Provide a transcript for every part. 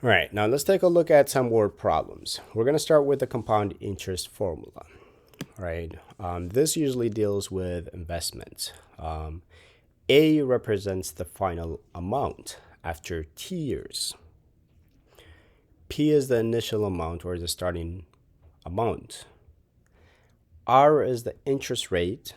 All right, now let's take a look at some word problems. We're going to start with the compound interest formula. Right. This usually deals with investments. A represents the final amount after T years. P is the initial amount or the starting amount. R is the interest rate,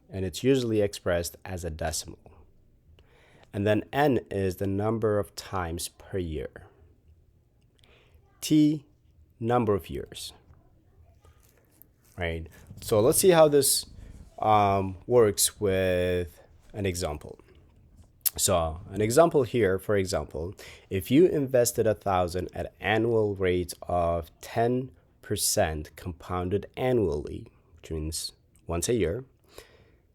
and it's usually expressed as a decimal. And then N is the number of times per year. T, number of years. Right? So let's see how this works with an example. So an example here, for example, if you invested 1,000 at annual rate of 10% compounded annually, which means once a year,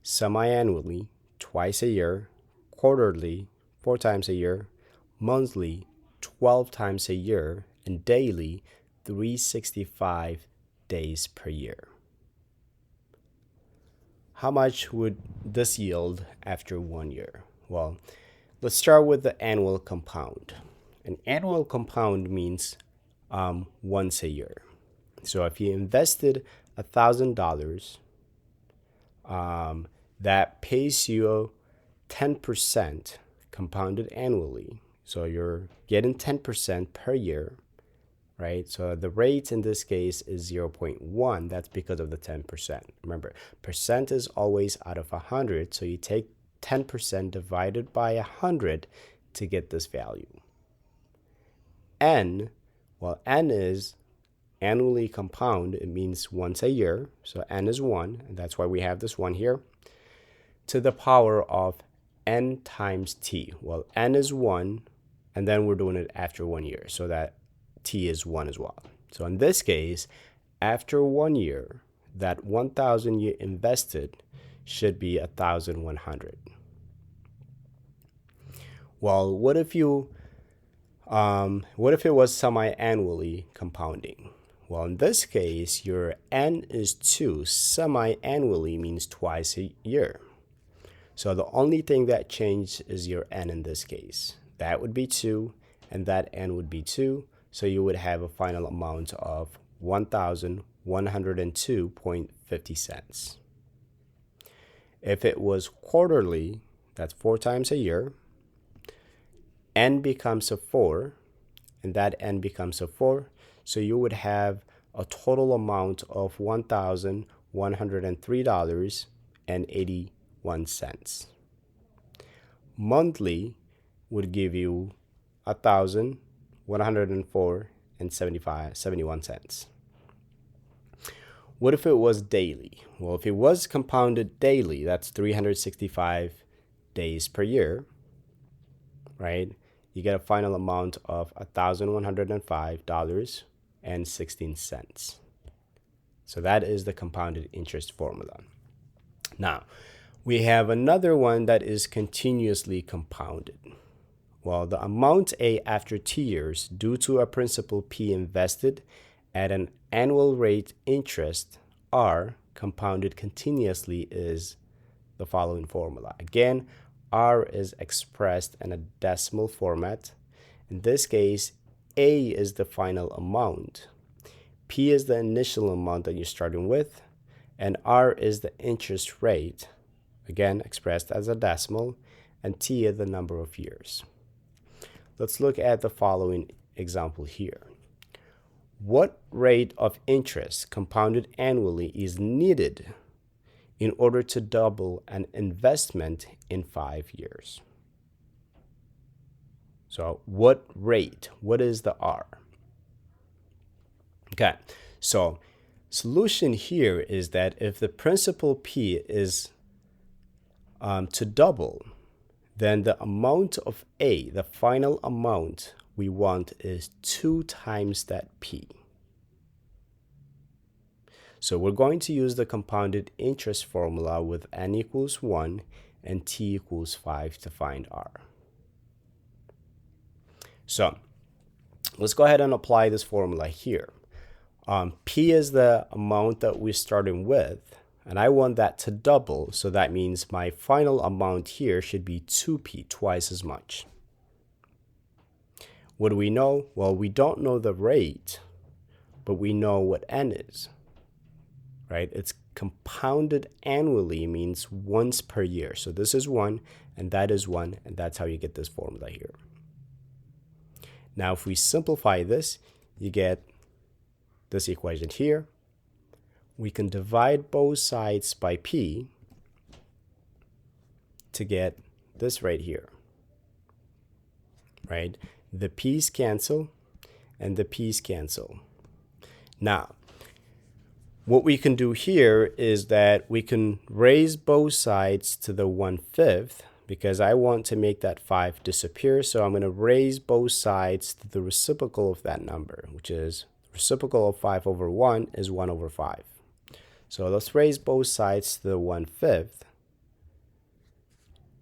semi-annually, twice a year, quarterly, 4 times a year, monthly, 12 times a year, and daily, 365 days per year. How much would this yield after 1 year? Well, let's start with the annual compound. An annual compound means once a year. So if you invested $1,000, that pays you 10% compounded annually. So you're getting 10% per year, right? So the rate in this case is 0.1. That's because of the 10%. Remember, percent is always out of 100. So you take 10% divided by 100 to get this value. N, well, N is annually compound. It means once a year. So N is 1, and that's why we have this 1 here, to the power of N times T. Well, N is 1, and then we're doing it after 1 year, so that T is 1 as well. So in this case, after 1 year, that 1,000 you invested should be 1,100. Well, what if it was semi-annually compounding? Well, in this case, your N is 2. Semi-annually means twice a year. So the only thing that changed is your N in this case. That would be 2, and that N would be 2. So you would have a final amount of 1,102.50 cents. If it was quarterly, that's 4 times a year, N becomes a 4, and that N becomes a 4. So you would have a total amount of $1,103.81. Monthly would give you 1,104.71 cents. What if it was daily? Well, if it was compounded daily, that's 365 days per year, right? You get a final amount of $1,105.16. So that is the compounded interest formula. Now, we have another one that is continuously compounded. Well, the amount A after T years due to a principal P invested at an annual rate interest R compounded continuously is the following formula. Again, R is expressed in a decimal format. In this case, A is the final amount, P is the initial amount that you're starting with, and R is the interest rate, again expressed as a decimal, and T is the number of years. Let's look at the following example here. What rate of interest compounded annually is needed in order to double an investment in 5 years? So what rate? What is the R? Okay, so solution here is that if the principal P is to double, then the amount of A, the final amount we want, is 2 times that P. So we're going to use the compounded interest formula with N equals 1 and T equals 5 to find R. So let's go ahead and apply this formula here. P is the amount that we're starting with, and I want that to double, so that means my final amount here should be 2P, twice as much. What do we know? Well, we don't know the rate, but we know what n is, right? It's compounded annually, means once per year. So this is 1, and that is 1, and that's how you get this formula here. Now, if we simplify this, you get this equation here. We can divide both sides by p to get this right here, right? The p's cancel and the p's cancel. Now, what we can do here is that we can raise both sides to the 1/5 because I want to make that 5 disappear. So I'm going to raise both sides to the reciprocal of that number, which is reciprocal of 5 over 1 is 1 over 5. So let's raise both sides to the 1/5.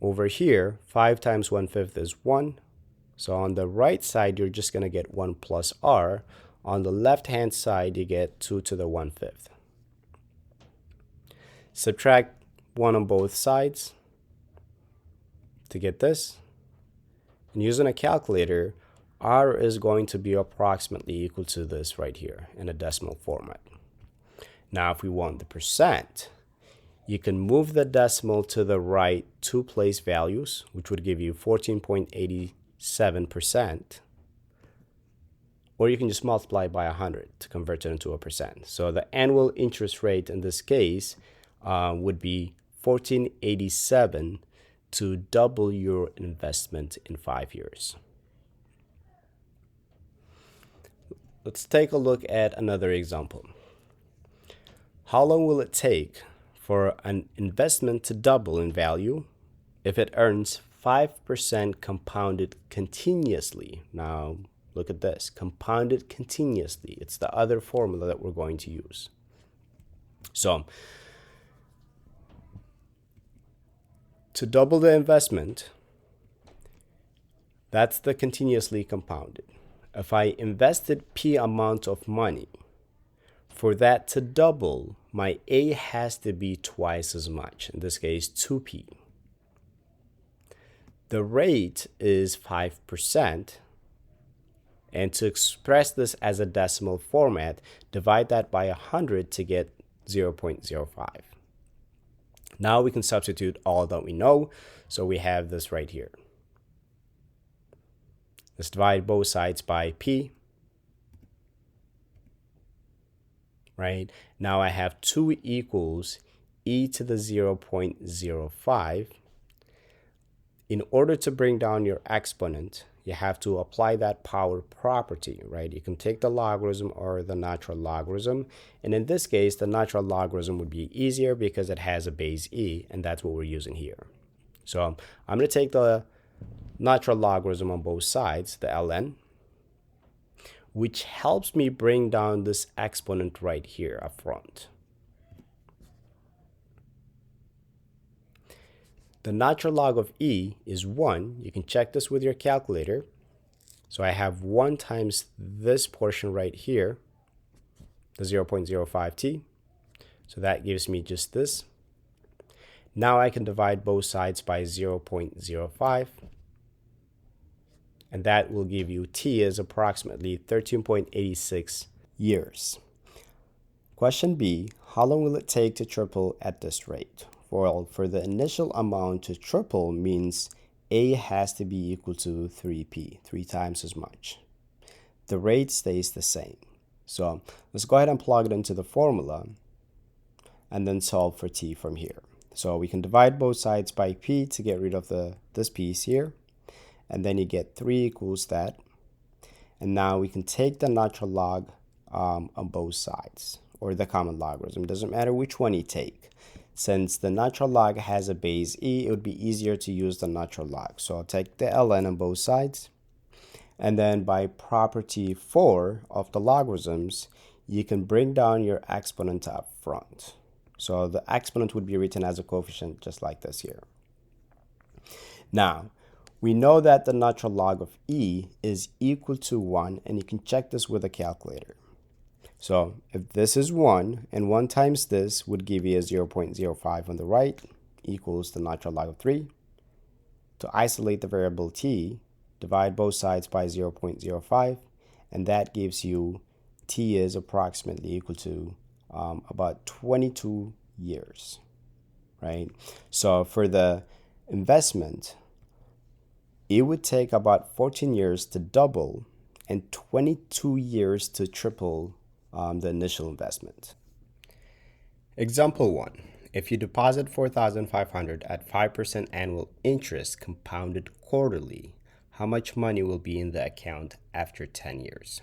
Over here, 5 times 1/5 is 1. So on the right side, you're just going to get 1 plus r. On the left-hand side, you get 2 to the 1/5. Subtract 1 on both sides to get this. And using a calculator, r is going to be approximately equal to this right here in a decimal format. Now, if we want the percent, you can move the decimal to the right 2 place values, which would give you 14.87%. Or you can just multiply by 100 to convert it into a percent. So the annual interest rate in this case would be 14.87 to double your investment in 5 years. Let's take a look at another example. How long will it take for an investment to double in value if it earns 5% compounded continuously? Now, look at this, compounded continuously. It's the other formula that we're going to use. So, to double the investment, that's the continuously compounded. If I invested P amount of money, for that to double, my A has to be twice as much, in this case 2P. The rate is 5%, and to express this as a decimal format, divide that by 100 to get 0.05. Now we can substitute all that we know, so we have this right here. Let's divide both sides by P. Right? Now I have 2 equals e to the 0.05. In order to bring down your exponent, you have to apply that power property, right? You can take the logarithm or the natural logarithm. And in this case, the natural logarithm would be easier because it has a base e, and that's what we're using here. So I'm going to take the natural logarithm on both sides, the ln, which helps me bring down this exponent right here up front. The natural log of e is 1. You can check this with your calculator. So I have 1 times this portion right here, the 0.05t. So that gives me just this. Now I can divide both sides by 0.05. And that will give you t is approximately 13.86 years. Question B, how long will it take to triple at this rate? Well, for the initial amount to triple means A has to be equal to 3p, 3 times as much. The rate stays the same. So let's go ahead and plug it into the formula and then solve for t from here. So we can divide both sides by p to get rid of this piece here. And then you get 3 equals that. And now we can take the natural log on both sides, or the common logarithm. Doesn't matter which one you take. Since the natural log has a base e, it would be easier to use the natural log. So I'll take the ln on both sides. And then by property 4 of the logarithms, you can bring down your exponent up front. So the exponent would be written as a coefficient just like this here. Now, we know that the natural log of e is equal to 1, and you can check this with a calculator. So if this is 1, and 1 times this would give you a 0.05 on the right, equals the natural log of 3. To isolate the variable t, divide both sides by 0.05, and that gives you t is approximately equal to about 22 years, right? So for the investment, it would take about 14 years to double and 22 years to triple the initial investment. Example 1. If you deposit $4,500 at 5% annual interest compounded quarterly, how much money will be in the account after 10 years?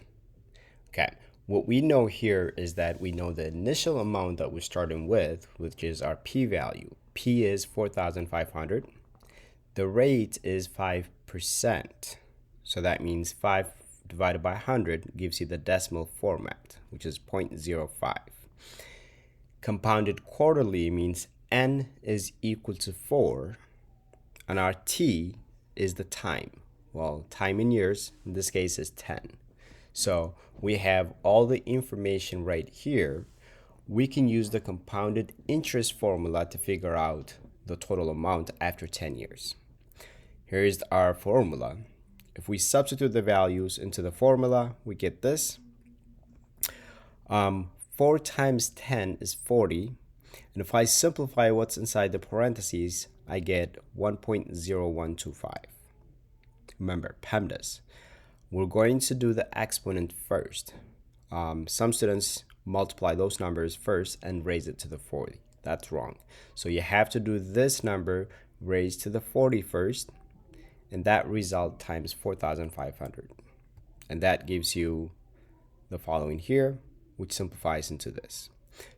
Okay, what we know here is that we know the initial amount that we're starting with, which is our P value. P is 4,500. The rate is 5%. So that means 5 divided by 100 gives you the decimal format, which is 0.05. Compounded quarterly means n is equal to 4, and our t is the time. Well, time in years, in this case, is 10. So we have all the information right here. We can use the compounded interest formula to figure out the total amount after 10 years. Here is our formula. If we substitute the values into the formula, we get this. 4 times 10 is 40. And if I simplify what's inside the parentheses, I get 1.0125. Remember, PEMDAS. We're going to do the exponent first. Some students multiply those numbers first and raise it to the 40. That's wrong. So you have to do this number raised to the 40 first, and that result times 4,500. And that gives you the following here, which simplifies into this.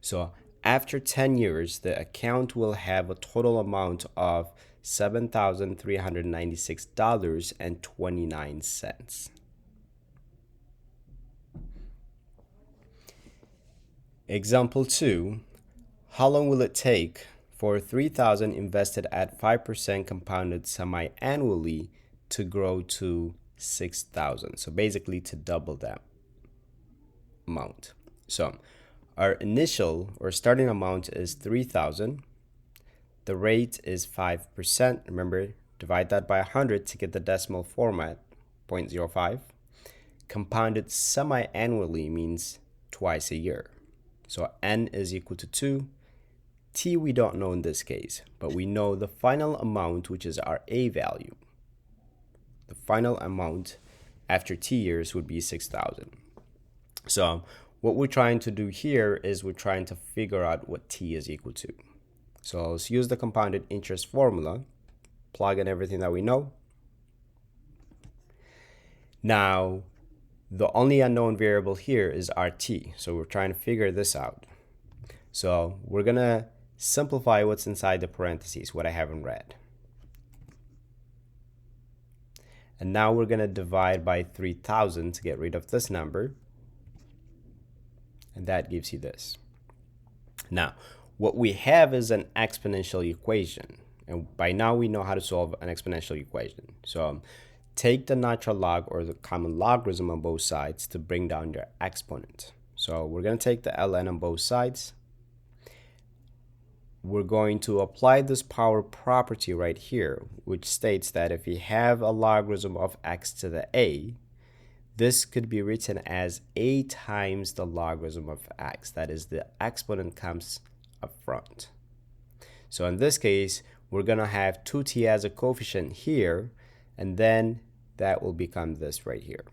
So after 10 years, the account will have a total amount of $7,396.29. Example 2, how long will it take for 3,000 invested at 5% compounded semi-annually to grow to 6,000? So basically to double that amount. So our initial or starting amount is 3,000. The rate is 5%. Remember, divide that by 100 to get the decimal format, 0.05. Compounded semi-annually means twice a year. So n is equal to 2. T we don't know in this case, but we know the final amount, which is our A value. The final amount after t years would be 6,000. So what we're trying to do here is we're trying to figure out what t is equal to. So let's use the compounded interest formula, plug in everything that we know. Now, the only unknown variable here is our t. So we're trying to figure this out. So we're going to simplify what's inside the parentheses, what I haven't read. And now we're going to divide by 3,000 to get rid of this number. And that gives you this. Now, what we have is an exponential equation. And by now we know how to solve an exponential equation. So take the natural log or the common logarithm on both sides to bring down your exponent. So we're going to take the ln on both sides. We're going to apply this power property right here, which states that if you have a logarithm of x to the a, this could be written as a times the logarithm of x. That is, the exponent comes up front. So in this case, we're going to have 2t as a coefficient here, and then that will become this right here.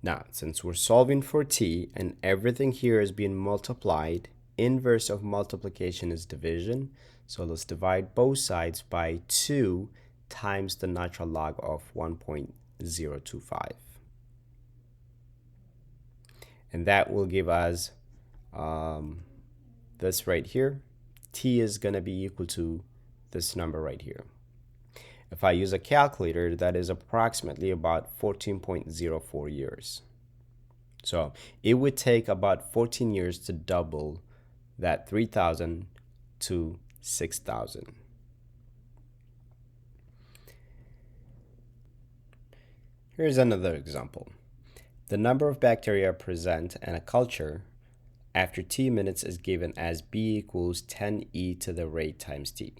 Now, since we're solving for t and everything here is being multiplied, inverse of multiplication is division. So let's divide both sides by 2 times the natural log of 1.025. And that will give us this right here. T is going to be equal to this number right here. If I use a calculator, that is approximately about 14.04 years. So it would take about 14 years to double that 3,000 to 6,000. Here's another example. The number of bacteria present in a culture after t minutes is given as b equals 10e to the rate times t.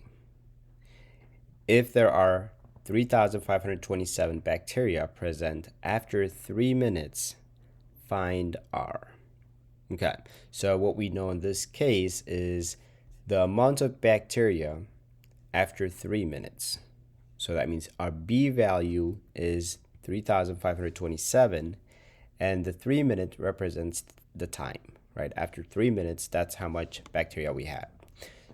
If there are 3,527 bacteria present after 3 minutes. Find R. Okay, so what we know in this case is the amount of bacteria after 3 minutes. So that means our B value is 3,527, and the 3 minute represents the time, right? After 3 minutes, that's how much bacteria we have.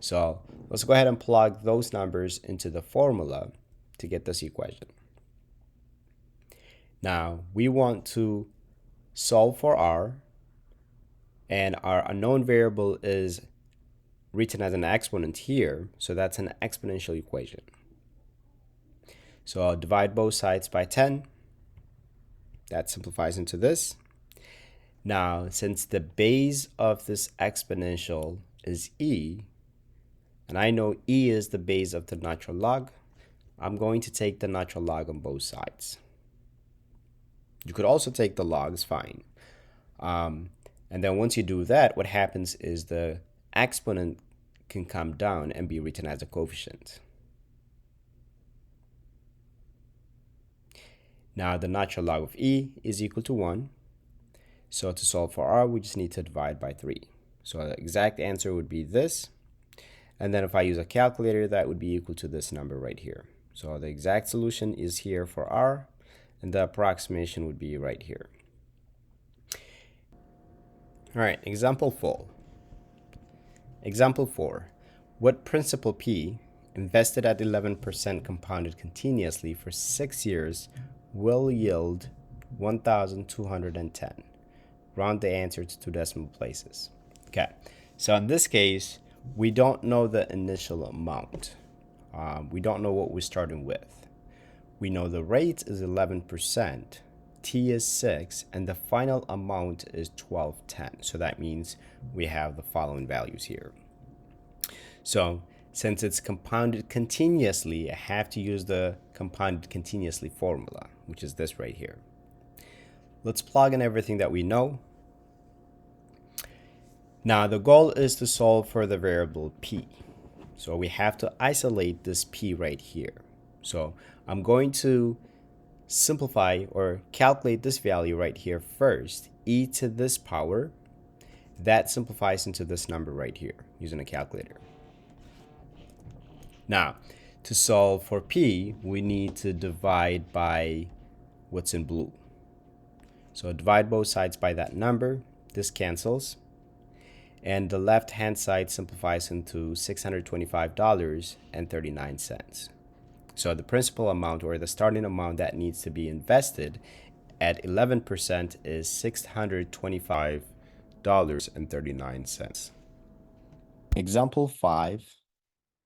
So let's go ahead and plug those numbers into the formula to get this equation. Now we want to solve for R, and our unknown variable is written as an exponent here, so that's an exponential equation. So I'll divide both sides by 10. That simplifies into this. Now, since the base of this exponential is e, and I know e is the base of the natural log, I'm going to take the natural log on both sides. You could also take the log, it's fine. And then once you do that, what happens is the exponent can come down and be written as a coefficient. Now the natural log of e is equal to 1. So to solve for r, we just need to divide by 3. So the exact answer would be this. And then if I use a calculator, that would be equal to this number right here. So the exact solution is here for r, and the approximation would be right here. All right, example 4. Example 4. What principal P invested at 11% compounded continuously for 6 years will yield 1,210? Round the answer to 2 decimal places. Okay, so in this case, we don't know the initial amount. We don't know what we're starting with. We know the rate is 11%, T is 6, and the final amount is 1210. So that means we have the following values here. So since it's compounded continuously, I have to use the compounded continuously formula, which is this right here. Let's plug in everything that we know. Now the goal is to solve for the variable P. So we have to isolate this P right here. So I'm going to simplify or calculate this value right here first, e to this power. That simplifies into this number right here using a calculator. Now, to solve for P, we need to divide by what's in blue. So divide both sides by that number. This cancels. And the left-hand side simplifies into $625.39. So the principal amount, or the starting amount that needs to be invested at 11%, is $625.39. Example 5,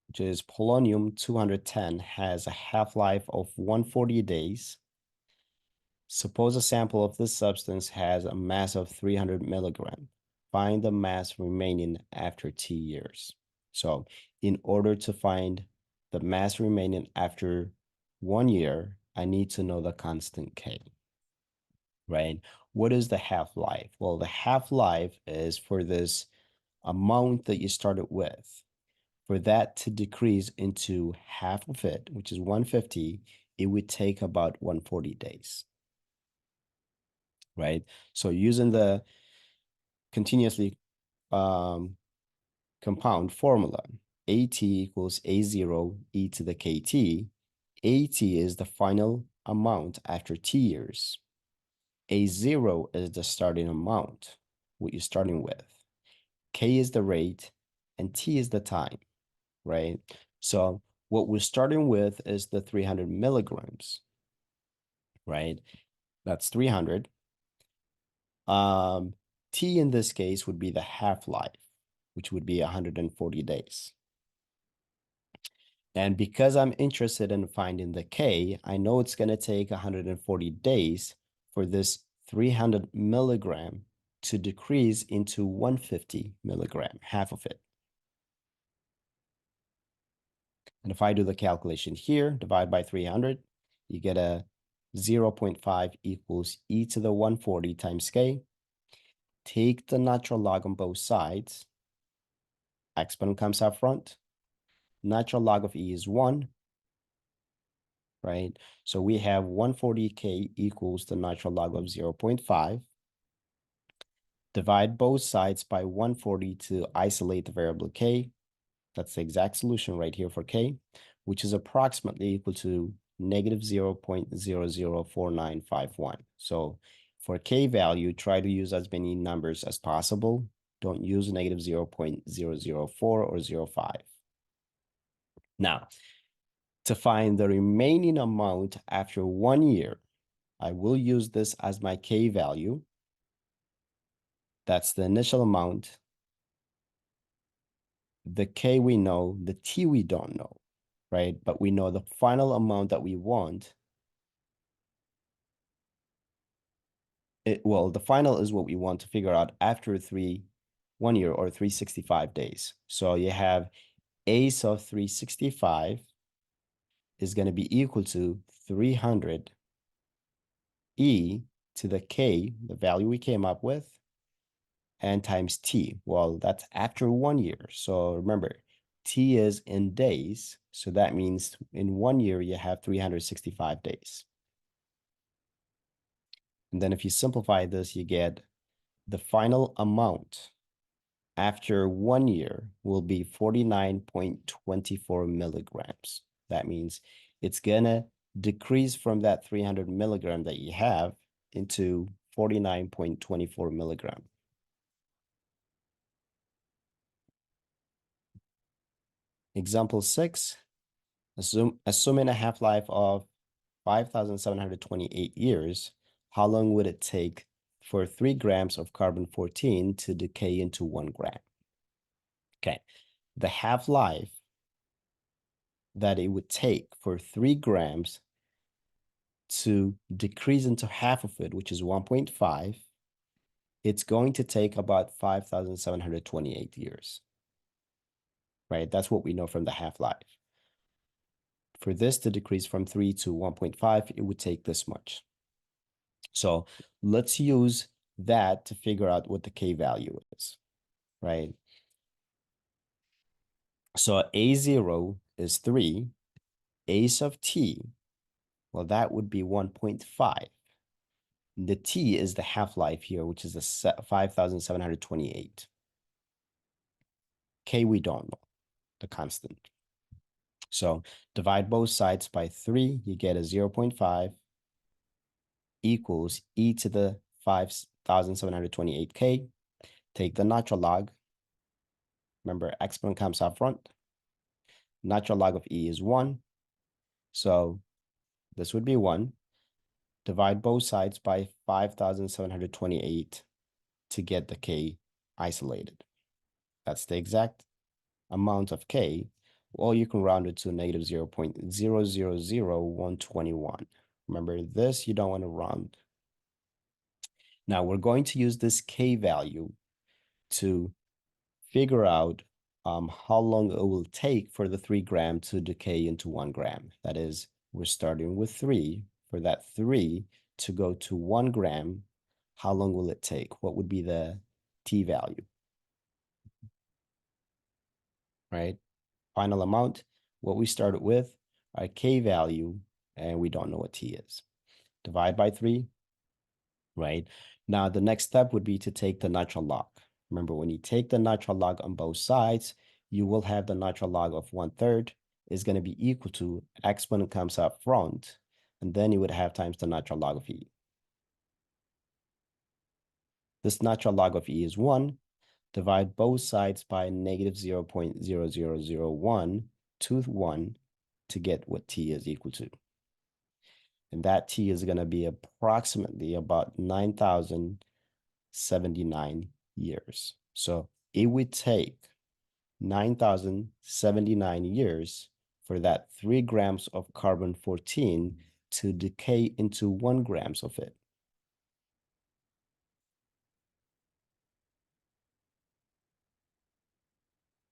which is polonium-210, has a half-life of 140 days. Suppose a sample of this substance has a mass of 300 milligrams. Find the mass remaining after T years. So in order to find the mass remaining after 1 year, I need to know the constant K, right? What is the half-life? Well, the half-life is for this amount that you started with. For that to decrease into half of it, which is 150, it would take about 140 days, right? So using the continuously compound formula, AT equals A0 e to the KT. AT is the final amount after T years. A0 is the starting amount, what you're starting with. K is the rate, and T is the time, right? So what we're starting with is the 300 milligrams, right? That's 300. T in this case would be the half-life, which would be 140 days. And because I'm interested in finding the K, I know it's going to take 140 days for this 300 milligram to decrease into 150 milligram, half of it. And if I do the calculation here, divide by 300, you get a 0.5 equals e to the 140 times K. Take the natural log on both sides. Exponent comes up front. Natural log of e is 1. right? So we have 140K equals the natural log of 0.5. Divide both sides by 140 to isolate the variable K. That's the exact solution right here for K, which is approximately equal to negative 0.004951. So for K value, try to use as many numbers as possible. Don't use negative 0.004 or 0.5. Now, to find the remaining amount after 1 year, I will use this as my K value. That's the initial amount. The K we know, the T we don't know, right? But we know the final amount that we want. Well, the final is what we want to figure out after 1 year or 365 days. So you have a of 365 is going to be equal to 300 e to the K, the value we came up with, and times T. Well, that's after 1 year. So remember, T is in days. So that means in 1 year, you have 365 days. And then if you simplify this, you get the final amount after 1 year will be 49.24 milligrams. That means it's gonna decrease from that 300 milligram that you have into 49.24 milligram. Example 6, assuming a half-life of 5,728 years, how long would it take for 3 grams of carbon-14 to decay into 1 gram? Okay, the half-life that it would take for 3 grams to decrease into half of it, which is 1.5, it's going to take about 5,728 years, right? That's what we know from the half-life. For this to decrease from 3 to 1.5, it would take this much. So let's use that to figure out what the K value is, right? So A0 is 3, A of T, well, that would be 1.5. The T is the half-life here, which is the 5,728. K, we don't know, the constant. So divide both sides by 3, you get a 0.5 equals e to the 5,728K. Take the natural log. Remember, exponent comes up front. Natural log of e is 1. So this would be 1. Divide both sides by 5,728 to get the K isolated. That's the exact amount of K, or you can round it to negative 0.000121. Remember this, you don't want to round. Now we're going to use this K value to figure out how long it will take for the 3 gram to decay into 1 gram. That is, we're starting with 3. For that 3 to go to 1 gram, how long will it take? What would be the T value? Right? Final amount, what we started with, our K value, and we don't know what T is. Divide by 3, right? Now, the next step would be to take the natural log. Remember, when you take the natural log on both sides, you will have the natural log of 1/3 is going to be equal to exponent comes up front, and then you would have times the natural log of e. This natural log of e is 1. Divide both sides by negative 0.0001 to 1 to get what t is equal to. And that t is going to be approximately about 9,079 years. So it would take 9,079 years for that 3 grams of carbon-14 to decay into 1 grams of it.